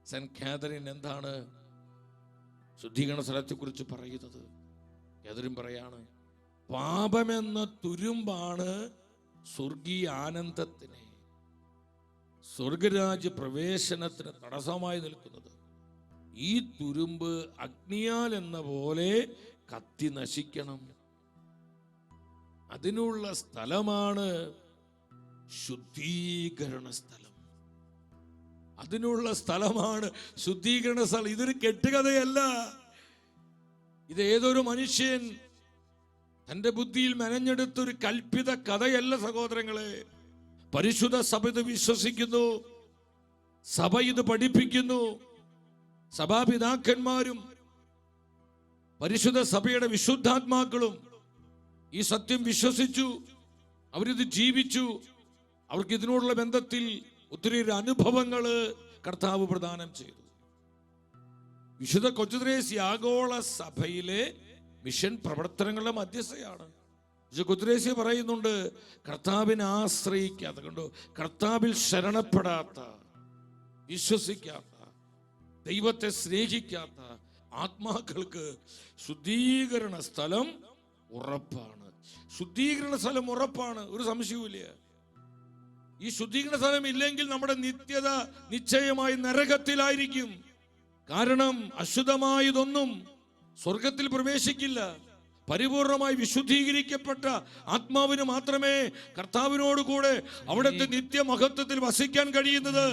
Saint Catherine എന്താണ് ശുദ്ധീകരണ സ്ഥലത്തെക്കുറിച്ച് പറയുന്നത്? കാതറിൻ പറയാണ്, പാപമെന്ന തുരുമ്പാണ് സ്വർഗീയ ആനന്ദത്തിന്, സ്വർഗരാജ്യ പ്രവേശനത്തിന് തടസ്സമായി നിൽക്കുന്നത്. ഈ തുരുമ്പ് അഗ്നിയാൽ എന്ന പോലെ കത്തി നശിക്കണം. അതിനുള്ള സ്ഥലമാണ് ശുദ്ധീകരണ സ്ഥലം. അതിനുള്ള സ്ഥലമാണ് ശുദ്ധീകരണ സ്ഥലം. ഇതൊരു കെട്ടുകഥയല്ല. ഇത് ഏതൊരു മനുഷ്യൻ തന്റെ ബുദ്ധിയിൽ മെനഞ്ഞെടുത്തൊരു കൽപ്പിത കഥയല്ല സഹോദരങ്ങളെ. പരിശുദ്ധ സഭ ഇത് വിശ്വസിക്കുന്നു, സഭ ഇത് പഠിപ്പിക്കുന്നു. സഭാപിതാക്കന്മാരും പരിശുദ്ധ സഭയുടെ വിശുദ്ധാത്മാക്കളും ഈ സത്യം വിശ്വസിച്ചു, അവരിത് ജീവിച്ചു. അവർക്ക് ഇതിനോടുള്ള ബന്ധത്തിൽ ഒത്തിരി അനുഭവങ്ങൾ കർത്താവ് പ്രദാനം ചെയ്തു. വിശുദ്ധ കൊച്ചുത്രേസ്യ ആഗോള സഭയിലെ മിഷൻ പ്രവർത്തനങ്ങളുടെ മധ്യസ്ഥയാണ്. വിശുദ്ധ കൊച്ചുത്രേസ്യ പറയുന്നുണ്ട്, കർത്താവിനെ ആശ്രയിക്കാത്ത, കണ്ടോ, കർത്താവിൽ ശരണപ്പെടാത്ത, വിശ്വസിക്കാത്ത, ദൈവത്തെ സ്നേഹിക്കാത്ത ആത്മാക്കൾക്ക് ശുദ്ധീകരണ സ്ഥലം ഉറപ്പാണ്. ശുദ്ധീകരണ സ്ഥലം ഉറപ്പാണ്, ഒരു സംശയവുമില്ല. ഈ ശുദ്ധീകരണ സ്ഥലം ഇല്ലെങ്കിൽ നമ്മുടെ നിത്യത നിശ്ചയമായി നരകത്തിലായിരിക്കും. കാരണം അശുദ്ധമായതൊന്നും സ്വർഗത്തിൽ പ്രവേശിക്കില്ല. പരിപൂർണമായി വിശുദ്ധീകരിക്കപ്പെട്ട ആത്മാവിന് മാത്രമേ കർത്താവിനോട് കൂടെ അവിടുത്തെ നിത്യമഹത്വത്തിൽ വസിക്കാൻ കഴിയുന്നത്.